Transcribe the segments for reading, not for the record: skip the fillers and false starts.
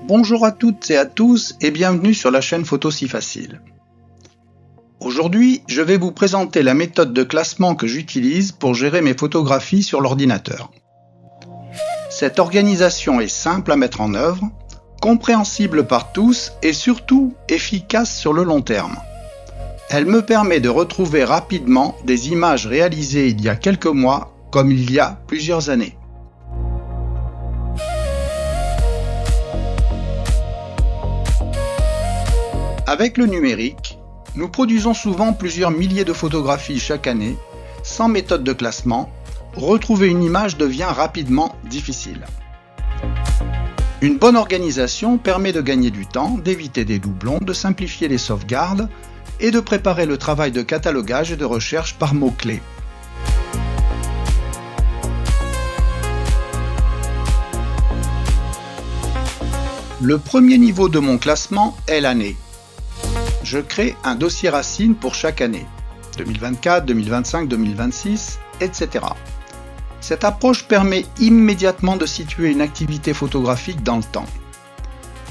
Bonjour à toutes et à tous et bienvenue sur la chaîne Photo si facile. Aujourd'hui, je vais vous présenter la méthode de classement que j'utilise pour gérer mes photographies sur l'ordinateur. Cette organisation est simple à mettre en œuvre, compréhensible par tous et surtout efficace sur le long terme. Elle me permet de retrouver rapidement des images réalisées il y a quelques mois comme il y a plusieurs années. Avec le numérique, nous produisons souvent plusieurs milliers de photographies chaque année. Sans méthode de classement, retrouver une image devient rapidement difficile. Une bonne organisation permet de gagner du temps, d'éviter des doublons, de simplifier les sauvegardes et de préparer le travail de catalogage et de recherche par mots-clés. Le premier niveau de mon classement est l'année. Je crée un dossier racine pour chaque année, 2024, 2025, 2026, etc. Cette approche permet immédiatement de situer une activité photographique dans le temps.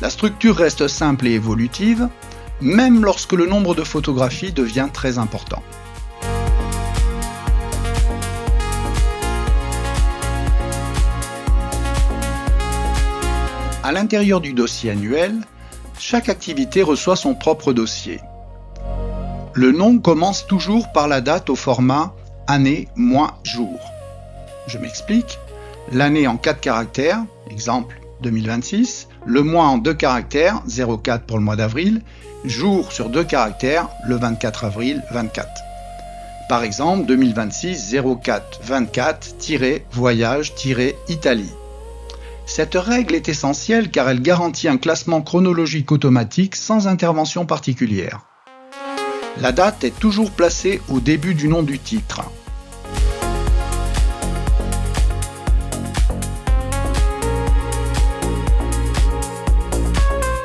La structure reste simple et évolutive, même lorsque le nombre de photographies devient très important. À l'intérieur du dossier annuel, chaque activité reçoit son propre dossier. Le nom commence toujours par la date au format année, mois, jour. Je m'explique. L'année en 4 caractères, exemple 2026, le mois en 2 caractères, 04 pour le mois d'avril, jour sur 2 caractères, le 24 avril 24. Par exemple 2026 04 24-voyage-Italie. Cette règle est essentielle car elle garantit un classement chronologique automatique sans intervention particulière. La date est toujours placée au début du nom du titre.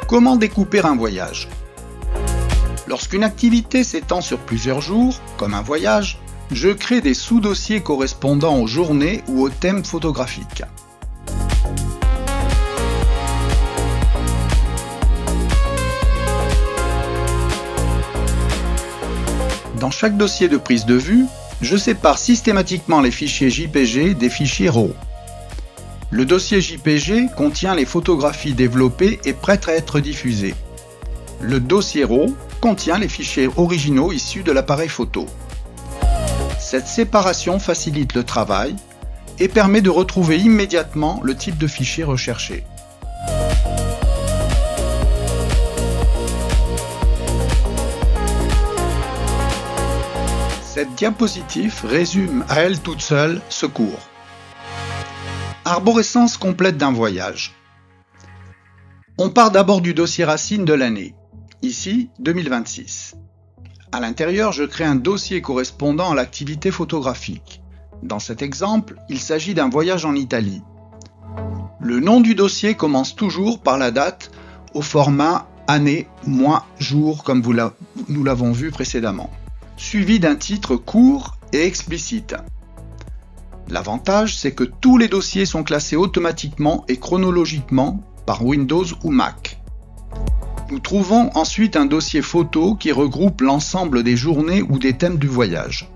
Comment découper un voyage ? Lorsqu'une activité s'étend sur plusieurs jours, comme un voyage, je crée des sous-dossiers correspondant aux journées ou aux thèmes photographiques. Dans chaque dossier de prise de vue, je sépare systématiquement les fichiers JPG des fichiers RAW. Le dossier JPG contient les photographies développées et prêtes à être diffusées. Le dossier RAW contient les fichiers originaux issus de l'appareil photo. Cette séparation facilite le travail et permet de retrouver immédiatement le type de fichier recherché. Cette diapositive résume à elle toute seule ce cours. Arborescence complète d'un voyage. On part d'abord du dossier racine de l'année, ici 2026. À l'intérieur, je crée un dossier correspondant à l'activité photographique. Dans cet exemple, il s'agit d'un voyage en Italie. Le nom du dossier commence toujours par la date au format année, mois, jour, comme nous l'avons vu précédemment, suivi d'un titre court et explicite. L'avantage, c'est que tous les dossiers sont classés automatiquement et chronologiquement par Windows ou Mac. Nous trouvons ensuite un dossier photo qui regroupe l'ensemble des journées ou des thèmes du voyage.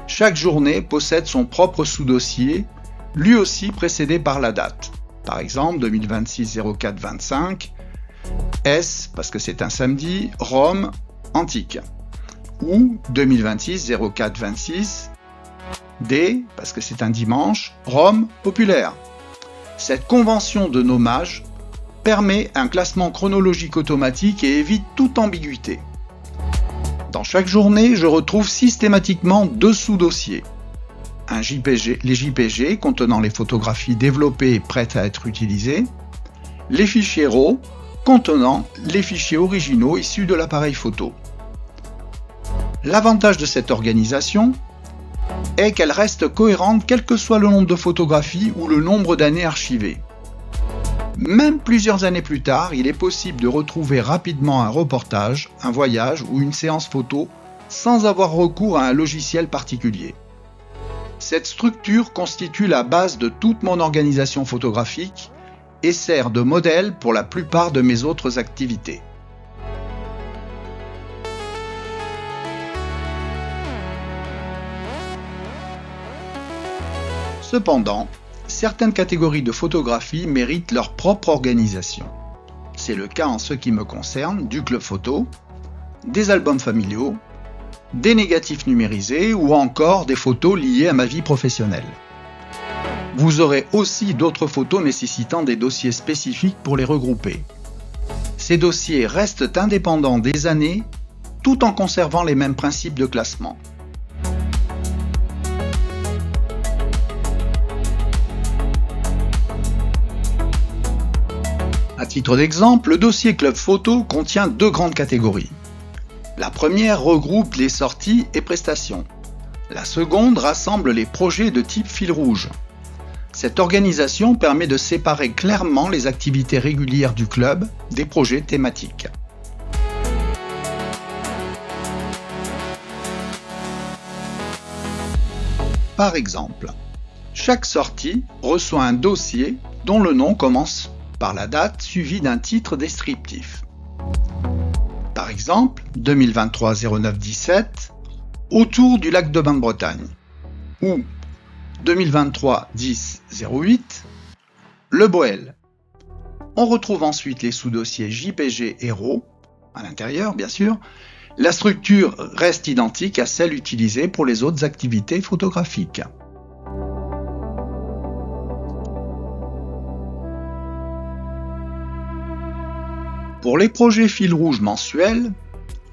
Chaque journée possède son propre sous-dossier, lui aussi précédé par la date. Par exemple 2026 04 25, S parce que c'est un samedi, Rome, antique. Ou 2026 04 26, D parce que c'est un dimanche, Rome, populaire. Cette convention de nommage permet un classement chronologique automatique et évite toute ambiguïté. Dans chaque journée, je retrouve systématiquement 2 sous-dossiers. Les JPG contenant les photographies développées et prêtes à être utilisées, les fichiers RAW contenant les fichiers originaux issus de l'appareil photo. L'avantage de cette organisation est qu'elle reste cohérente quel que soit le nombre de photographies ou le nombre d'années archivées. Même plusieurs années plus tard, il est possible de retrouver rapidement un reportage, un voyage ou une séance photo sans avoir recours à un logiciel particulier. Cette structure constitue la base de toute mon organisation photographique et sert de modèle pour la plupart de mes autres activités. Cependant, certaines catégories de photographie méritent leur propre organisation. C'est le cas en ce qui me concerne du club photo, des albums familiaux, des négatifs numérisés ou encore des photos liées à ma vie professionnelle. Vous aurez aussi d'autres photos nécessitant des dossiers spécifiques pour les regrouper. Ces dossiers restent indépendants des années tout en conservant les mêmes principes de classement. À titre d'exemple, le dossier Club Photo contient deux grandes catégories. La première regroupe les sorties et prestations. La seconde rassemble les projets de type fil rouge. Cette organisation permet de séparer clairement les activités régulières du club des projets thématiques. Par exemple, chaque sortie reçoit un dossier dont le nom commence par la date suivie d'un titre descriptif. Par exemple, 2023-09-17, autour du lac de Bain-de-Bretagne, ou 2023-10-08, le Boël. On retrouve ensuite les sous-dossiers JPG et RAW, à l'intérieur bien sûr. La structure reste identique à celle utilisée pour les autres activités photographiques. Pour les projets fil rouge mensuels,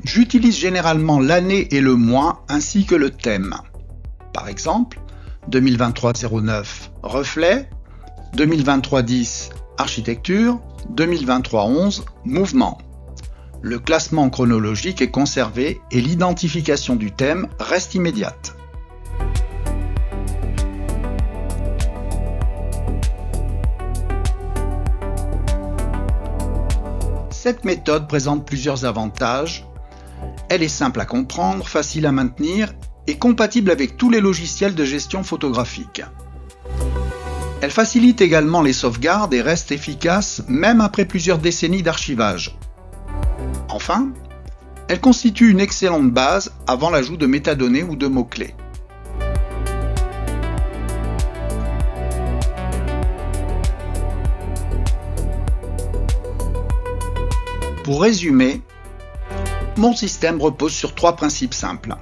j'utilise généralement l'année et le mois ainsi que le thème. Par exemple, 2023-09 reflet, 2023-10 architecture, 2023-11 mouvement. Le classement chronologique est conservé et l'identification du thème reste immédiate. Cette méthode présente plusieurs avantages. Elle est simple à comprendre, facile à maintenir et compatible avec tous les logiciels de gestion photographique. Elle facilite également les sauvegardes et reste efficace même après plusieurs décennies d'archivage. Enfin, elle constitue une excellente base avant l'ajout de métadonnées ou de mots-clés. Pour résumer, mon système repose sur trois principes simples.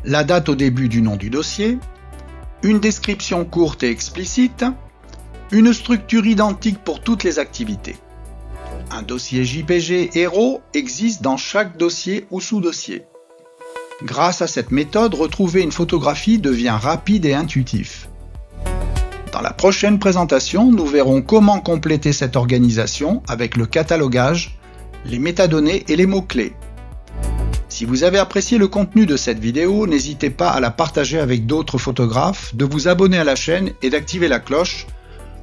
La date au début du nom du dossier, une description courte et explicite, une structure identique pour toutes les activités. Un dossier JPG et RAW existe dans chaque dossier ou sous-dossier. Grâce à cette méthode, retrouver une photographie devient rapide et intuitif. Dans la prochaine présentation, nous verrons comment compléter cette organisation avec le catalogage, les métadonnées et les mots-clés. Si vous avez apprécié le contenu de cette vidéo, n'hésitez pas à la partager avec d'autres photographes, de vous abonner à la chaîne et d'activer la cloche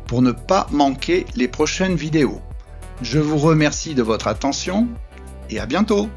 pour ne pas manquer les prochaines vidéos. Je vous remercie de votre attention et à bientôt.